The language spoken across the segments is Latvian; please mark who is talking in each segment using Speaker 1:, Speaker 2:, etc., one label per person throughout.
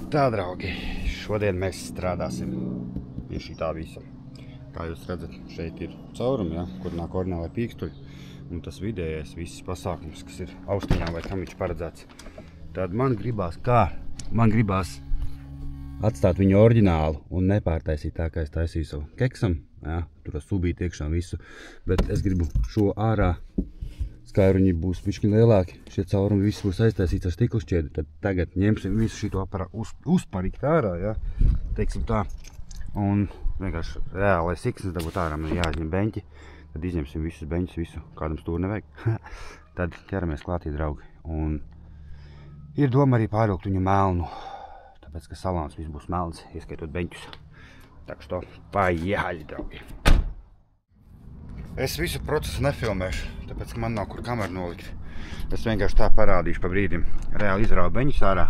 Speaker 1: Tā, draugi, šodien mēs strādāsim pie šī tā visa. Kā jūs redzat, šeit ir caurumi, ja, kur nāk orģinālai pīkstuļi. Un tas vidējais viss pasākums, kas ir austiņām vai kam viņš paredzēts. Tad man gribās atstāt viņu oriģinālu un nepārtaisīt tā, kā es taisīju savu keksam. Ja, tur subīt iekšā visu. Bet es gribu šo ārā. Skairuņi būs bišķi lielāki, šie caurumi viss būs aiztaisīts ar stikla šķiedi. Tad tagad ņemsim visu šito aparātu uzparikt ārā, ja, teiksim tā. Un vienkārši reāli, lai siksnes dabūt ārā, man jāizņem beņķi. Tad izņemsim visus beņķus, visu, kādam stūri nevajag. Tad ķeramies klātī, draugi. Un ir doma arī pārvilkt viņu melnu, tāpēc, ka salāns viss būs melns, ieskaitot beņķus. Tā kā to paiehaļi, draugi. Es visu procesu nefilmēšu, tāpēc, ka man nav kur kameru nolikt. Es vienkārši tā parādīšu pa brīdim. Reāli izrauju beņķus ārā.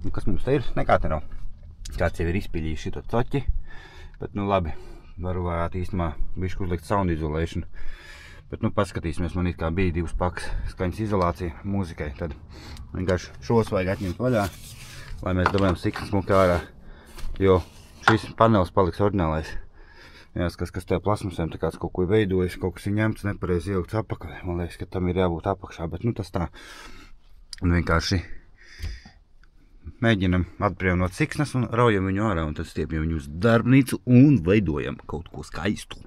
Speaker 1: Un kas mums te ir? Nekā te nav. Kāds jau ir izpīļījis šito coķi. Bet, nu labi, varētu īstumā bišķi uzlikt sound isolation. Bet, nu, paskatīsimies, man it kā bija 2 pakas skaņas izolācija mūzikai. Tad vienkārši šos vajag atņemt vaļā, lai mēs dabājam siksnes smuki ārā. Jo šis panelis paliks oriģinālais. Jāskatās, kas tajā plasmasēm tā kāds kaut ko veidojis, kaut kas ir ņemts nepareizi ielikts apakaļ. Man liekas, ka tam ir jābūt apakšā, bet nu tas tā. Un vienkārši mēģinam atbrīvot siksnes un raujam viņu ārā un tad stiepjam viņu uz darbnīcu un veidojam kaut ko skaistu.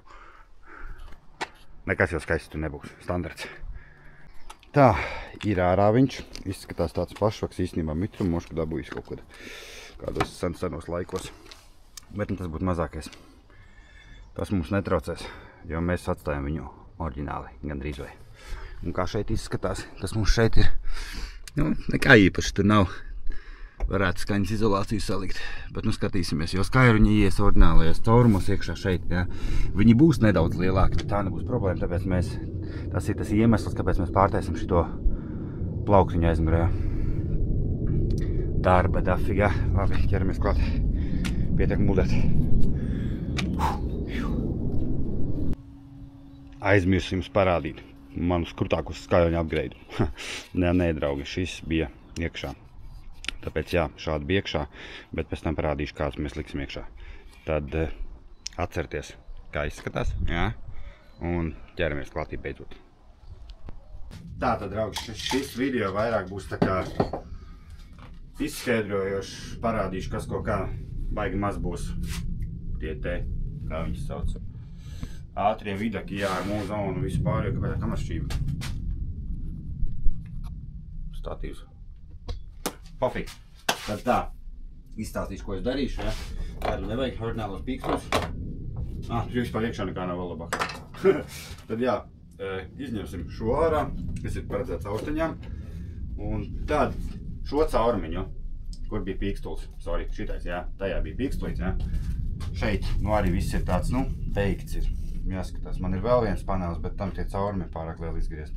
Speaker 1: Nekas jau skaists tur nebūs, standarts. Tā, ir ārā viņš. Izskatās tāds pašvaks, īstenībā mitrumu mošku dabūjis kaut kādos senos laikos. Bet nu, tas būtu mazākais. Tas mums netraucēs, jo mēs atstājam viņu oriģināli, gandrīz vai. Un kā šeit izskatās, tas mums šeit ir, nu, nekā īpaši tur nav. Varētu skaņas izolāciju salikt, bet nu skatīsimies, jo skairuņi ies oriģinālajos caurumos iekšā šeit, ja. Viņi būs nedaudz lielāki, bet tā nebūs problēma, tāpēc tas ir tas iemesls, kāpēc mēs pārtaisim šito plauktiņu aizmurē. Darba dafigā. Labi, ķeramies klāt. Pietiek muldēt. Aizmirsu jums parādīt manu skrutākus skairuņu upgrade. Nē, draugi, šis bija iekšā. Tāpēc jā, šādi bija iekšā, bet pēc tam parādīšu, kāds mēs liksim iekšā. Tad atcerieties, kā izskatās, jā, un ķeramies klātī beidzot. Tātad, draugi, šis video vairāk būs tā kā izskaidrojošs, parādīšu, kas ko kā baigi maz būs tie te, kā viņas sauc. Ātrie vidaki, jā, ar mūzonu un visu pārējo, kāpēc kameršķība. Statīvs. Pofīgi. Tad tā, izstāstīšu, ko es darīšu, ja. Tādu nevajag oriģinālos pīkstus. Tur vispār iekšā nekā nav vēl labāk. Tad jā, izņemsim šo ārā, kas ir paredzēts austiņām. Un tad šo caurumiņu, kur bija pīkstuls, šitais, jā, tajā bija pīkstulīts, jā. Šeit, nu arī viss ir tāds, nu, beigts ir. Jāskatās, man ir vēl viens panelis, bet tam tie caurumi ir pārāk lieli izgriezt.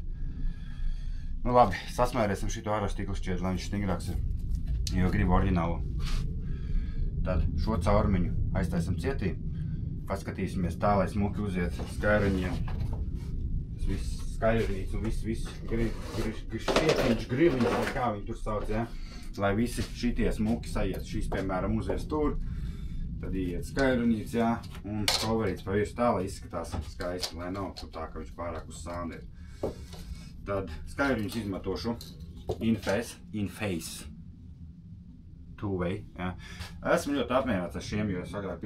Speaker 1: Nu labi, sasmērēsim šito ārā stikla šķiedi, lai viņš stingrāks ir, jo gribu oriģinālu. Tad šo caurumiņu aiztaisim cietī, paskatīsimies tā, lai smuki uziet skairuņiem. Tas viss skairuņīts un viss šietiņš, griviņš, vai kā viņi tur sauc, ja? Lai visi šitie smuki sajiet, šīs, piemēram, uzies tur. Tad iet skairuņīts, jā, un coverīts pa visu tā, lai izskatās skaisti, lai nav tur tā, ka viņš pārāk uz sāni ir. Tad skairuņus izmantošu In-Face Two-Way, jā. Esmu ļoti apmierināts ar šiem, jo es agrāk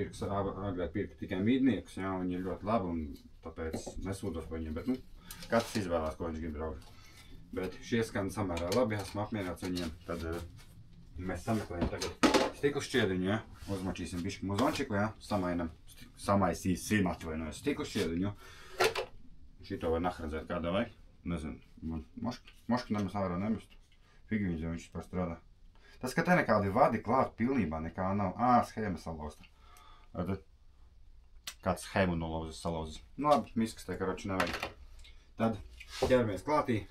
Speaker 1: pirku tikai midniekus, jā, viņi ir ļoti labi un tāpēc nesūdos par viņiem, bet, nu, katrs izvēlās, ko viņš grib braukt. Bet šie skan samērā labi, esmu apmierināts viņiem, tad mēs sameklējam tagad stikla šķiediņu, ja? Uzmačīsim bišķi muzončiku, ja? Samaisīsim, atvainojos stikla šķiediņu. Šito var nahradzēt kādā vajag. Nezinu, man moški nemaz ārā nemest. Figi viņš jau viņš strādā. Tas, ka te nekādi vadi klāt pilnībā nekā nav. Schēma salausta. Kāds schēmu nolauzis salauzis. Nu labi, miskas te karoči nevajag. Tad ķeramies klātī.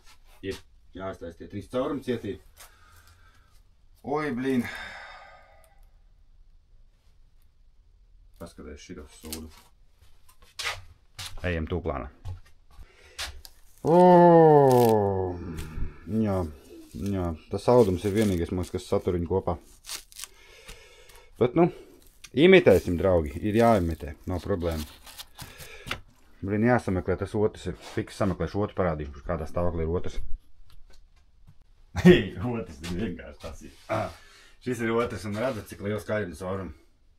Speaker 1: Ir jāiztais tie 3 caurumi cietī. Oi, blīn. Paskatēs šitos sūdu. Ejam tūplānā. Jā, tas audums ir vienīgais mums, kas satur viņu kopā. Bet, nu, imitēsim, draugi. Ir jāimitē, nav problēma. Blin, jāsameklē tas otrs ir. Fiks sameklēšu otru parādīšu, kādā stāvoklī ir otrs. Otrs ir vienkārši tas ir. Šis ir otrs un redzat, cik liels kaļņas caurumu.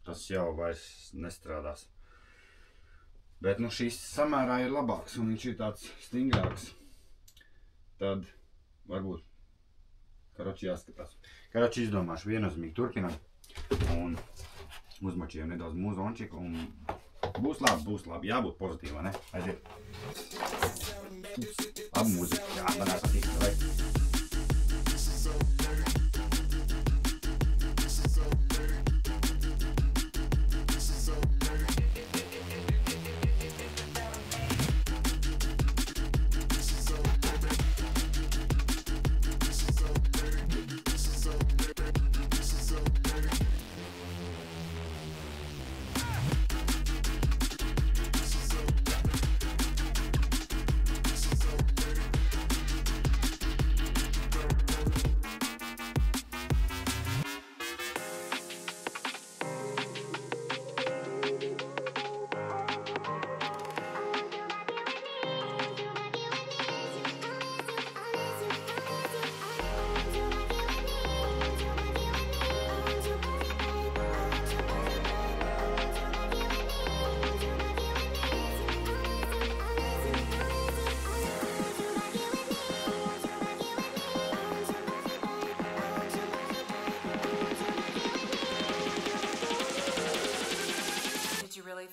Speaker 1: Tas jau vairs nestrādās. Bet, nu, šis samērā ir labāks un viņš ir tāds stingrāks. Tad varbūt karoči jāskatās. Karoči izdomāšu viennozīmīgi turpinam. Un uzmačījām nedaudz mūzončiku un būs labi. Jābūt pozitīvā, ne? Aiziet. Labi mūzika. Jā, man nepatīk. Vai?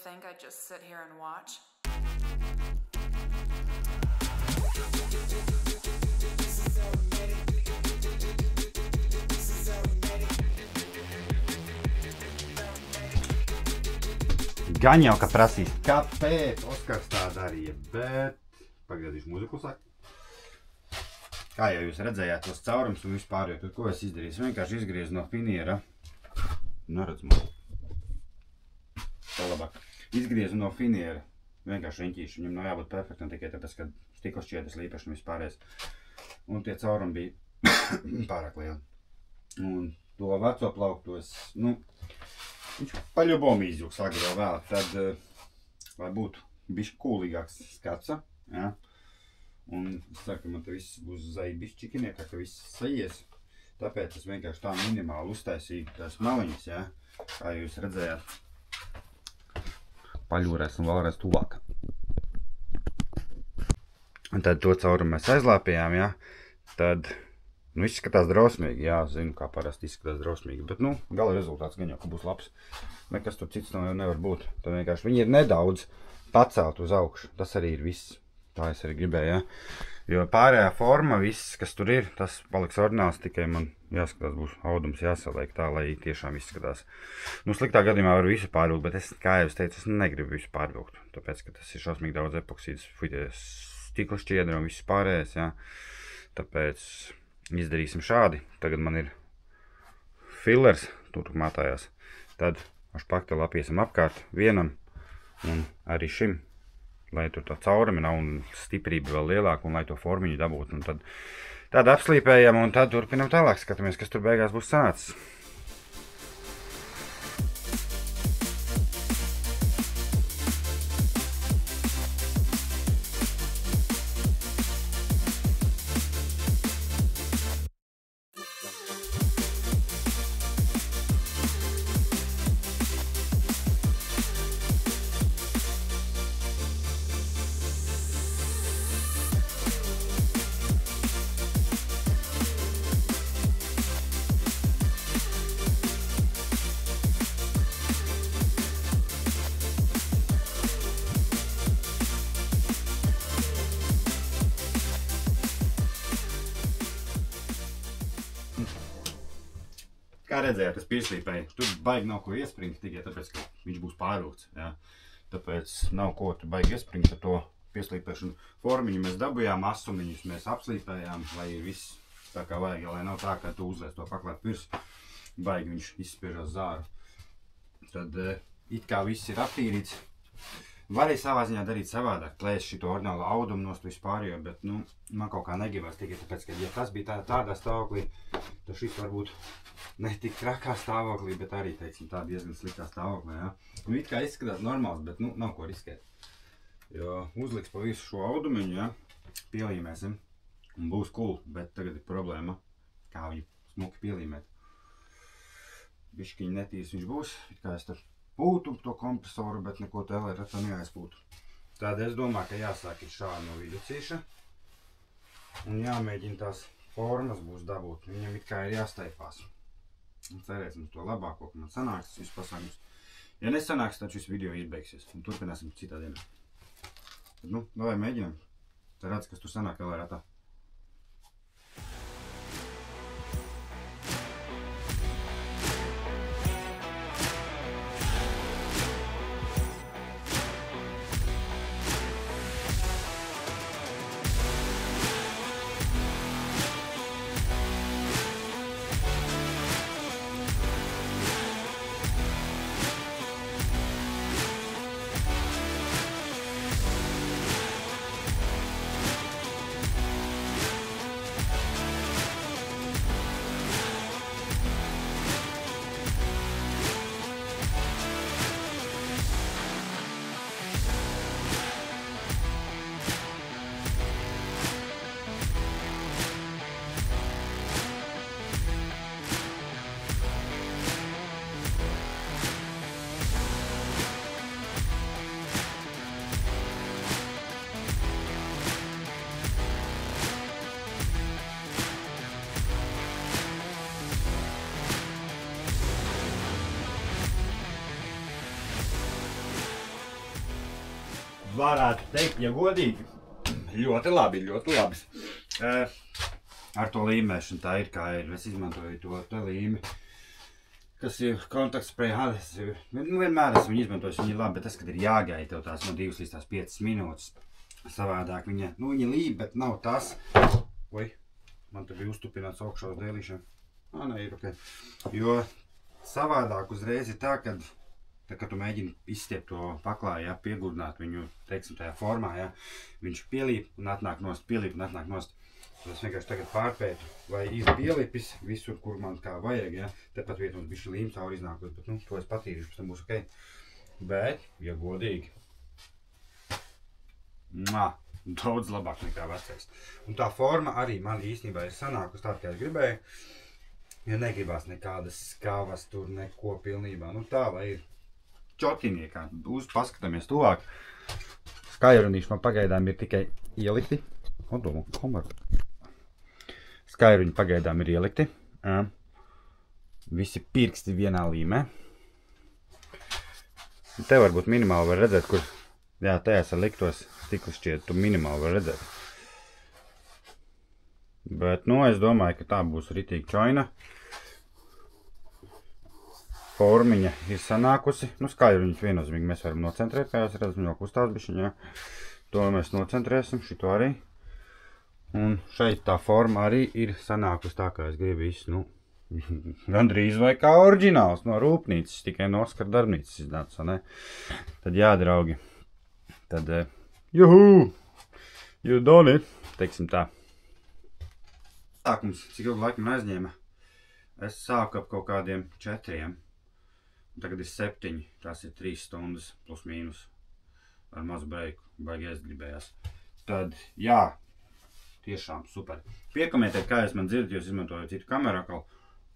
Speaker 2: Think I'd just sit here and watch?
Speaker 1: Gan jau, ka prasīs, kāpēc Oskars tā darīja, bet pagaidīšu muziku sāk. Kā jau jūs redzējāt, tos caurums un vispār, jo ko es izdarīju? Es vienkārši izgriezu no finiera. Neredz man. Tā labāk. Izgriezu no finiera. Vienkārši riņķīšu. Viņam nav jābūt perfektam tikai tāpēc, ka stikla šķietas līpaši un vispārējais. Un tie caurumi bija pārāk lieli. Un to veco plauktu es, nu, viņš paļubomi izjūgs agri vēl vēl. Tad, lai būtu bišķi kūlīgāks skats, ja? Un es ceru, ka man te viss būs bišķikiniekā, ka viss sajies. Tāpēc es vienkārši tā minimāli uztaisīju tās maliņas, ja? Kā jūs redzējāt. Paļūrēs un vēlreiz tuvāk. Un tad to caurumu mēs aizlāpījām, ja? Tad, nu, izskatās drausmīgi, jā, zinu, kā parasti izskatās drausmīgi, bet, nu, gala rezultāts gan jau, ka būs labs. Nekas tur cits jau nevar būt. Tad vienkārši viņi ir nedaudz pacelt uz augšu. Tas arī ir viss. Tā es arī gribēju, ja? Jo pārējā forma, viss, kas tur ir, tas paliks ordināls, tikai man jāskatās, būs audums jāsaliek tā, lai tiešām izskatās. Nu, sliktā gadījumā varu visu pārvilkt, bet es, kā jau es teicu, es negribu visu pārvilkt, tāpēc, ka tas ir šausmīgi daudz epoksīdas, stikla šķiedra un viss pārējais, ja? Tāpēc izdarīsim šādi. Tagad man ir fillers, tur mātājās. Tad ar špakteli apiesim apkārt vienam un arī šim. Lai tur tā caurumi nav un stiprība vēl lielāka un lai to formiņu dabūtu. Un tad apslīpējam un tad turpinam tālāk, skatāmies, kas tur beigās būs sanācis. Kā redzējāt, es pieslīpēju. Tur baigi nav ko iespringt, tikai tāpēc, ka viņš būs pārvilkts. Ja? Tāpēc nav ko tur baigi iespringt ar to pieslīpēšanu. Formiņu mēs dabujām, asumiņus mēs apslīpējām, lai ir viss tā kā vajag, lai nav tā, ka tu uzliec to paklāt virs. Baigi viņš izspiežas zāru. Tad it kā viss ir attīrīts. Var arī savā ziņā darīt savādāk, plēst šito ordinālu audumu nost vispārējo, bet, nu, man kaut kā negribas tikai tāpēc, ka, ja tas bija tādā stāvoklī, tad šis varbūt ne tik trakā stāvoklī, bet arī, teiksim, tā diezgan sliktā stāvoklī, ja. Nu, it kā izskatās normāls, bet, nu, nav ko riskēt. Jo uzliks pa visu šo audumiņu, ja, pielīmēsim, un būs cool, bet tagad ir problēma, kā viņu smuki pielīmēt. Bišķiņi netīrs viņš būs, it kā es tur pūtu to kompresoru, bet neko tēlē retā neaizpūtu. Tādēļ es domāju, ka jāsāk ir šādi no viducīša. Un jāmēģina tās formas būs dabūt. Viņam it kā ir jāstaipās. Un cerēsim uz to labāko, ka man sanāks tas viss pasākums. Ja nesanāks, tad šis video izbeigsies. Un turpināsim citā dienā. Tad, nu, davai mēģinām. Tad redz, kas tur sanāk vēl retā. Varētu teikt, ja godīgi, ļoti labi. Ar to līmēšanu tā ir kā ir. Es izmantoju to te līmi, kas ir kontaktspray adhesīvi. Nu, vienmēr esmu viņu izmantojis, viņi ir labi, bet tas, kad ir jāgaida tev tās no 2 līdz 5 minūtes. Savādāk viņa līb, bet nav tas. Oi, man te bija uztupināts augšā uz dēlīšiem. Nē, ir ok. Jo savādāk uzreiz ir tā, kad tu mēģini izstiept to paklāju, ja, piegurdināt viņu, teiksim, tajā formā, ja, viņš pielīp un atnāk nost, pielīp un atnāk nost. Tad es vienkārši tagad pārpētu, vai ir pielipis visur, kur man kā vajag, ja. Tepat viet mums bišķi līm cauri iznākot, bet, nu, to es patīrīšu, pēc tam būs ok. Bet, ja godīgi, daudz labāk nekā vecais. Un tā forma arī man īstenībā ir sanākus tāda, kā es gribēju. Ja negribās nekādas skavas tur, neko pilnībā, nu tā, lai ir čotiniekā. Paskatāmies tuvāk. Skaļrunīši man pagaidām ir tikai ielikti. Skaļruņi pagaidām ir ielikti. Visi pirksti vienā līmē. Te varbūt minimāli var redzēt, kur, jā, tajās ar liktos stiklis šķiet, tu minimāli var redzēt. Bet, nu, es domāju, ka tā būs ritīgi čoina. Formiņa ir sanākusi. Nu, skaļruņus viennozīmīgi mēs varam nocentrēt, kā jūs redzam, jau kustās bišķiņ, jā. To mēs nocentrēsim, šito arī. Un šeit tā forma arī ir sanākusi tā, kā es gribu visu, nu, gandrīz vai kā oriģināls no rūpnīcas, tikai no Oskara darbnīcas iznāca, ne? Tad jā, draugi, tad, juhu, you done it, teiksim tā. Sākums, cik ilgu laiku man aizņēma? Es sāku ap kaut kādiem 4. Tagad ir 7, tās ir 3 stundas plus mīnus ar mazu breiku, baigi gribējās. Tad, jā, tiešām super. Piekomentēt, kā jūs man dzirdat, jūs izmantojat citu kameru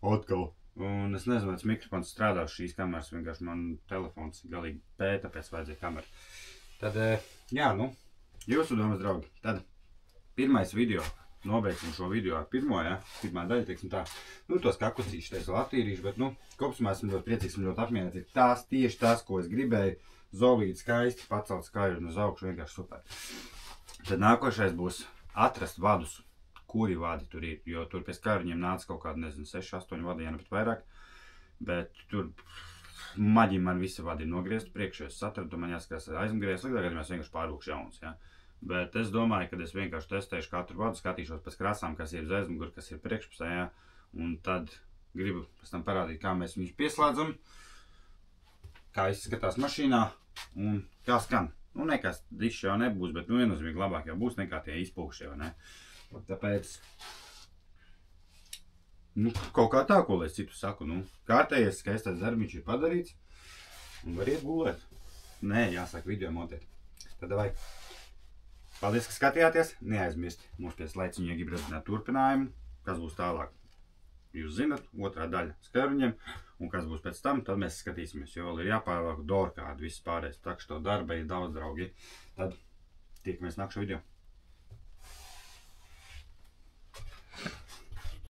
Speaker 1: atkal. Un es nezinu, vai tas mikrofons strādā uz šīs kameras, vienkārši man telefons galīgi pēta, tāpēc vajadzēja kameru. Tad, jā, nu, jūsu domas, draugi, tad pirmais video. Nobeigsim šo video ar pirmo, ja? Pirmā daļa, teiksim tā. Nu, tos kakucīšus es vēl attīrīšu, bet, nu, kopsumā esmu ļoti priecīgs un ļoti apmierināts. Ir tieši tās, ko es gribēju. Zolīti skaisti, pacelt skaļruņu uz augšu, vienkārši super. Tad nākošais būs atrast vadus, kuri vadi tur ir, jo tur pie skaļruņiem nāca kaut kādi, nezinu, 6, 8 vadi, ja ne pat vairāk. Bet tur maģi man visi vadi ir nogriezti priekš, jo es atradu, man jāskatās aizmugurēs, sliktāk, kad mēs vienkārši pārlūkšu jauns, ja? Bet es domāju, ka es vienkārši testēšu katru vadu, skatīšos pēc krāsām, kas ir uz aizmuguri, kas ir priekšpusē, ja? Un tad gribu pēc tam parādīt, kā mēs viņus pieslēdzam, kā izskatās mašīnā un kā skan. Nu, nekas dišs jau nebūs, bet, nu, viennozīmīgi labāk jau būs nekā tie izpūkšie, vai ne? Tāpēc, nu, kaut kā tā, ko lai es citu saku, nu, kārtējies skaistais darbiņš ir padarīts, un var iet gulēt. Nē, jāsaka video montēt. Tad vai. Paldies, ka skatījāties, neaizmirst mūs pēc laiciņu, ja gribat zināt turpinājumu, kas būs tālāk. Jūs zinat, otrā daļa skēruņiem, un kas būs pēc tam, tad mēs skatīsimies, jo vēl ir jāpārvāk dorkārdi, viss pārējais, tā ka šo darba ir daudz, draugi. Tad tiekamies nākšo video.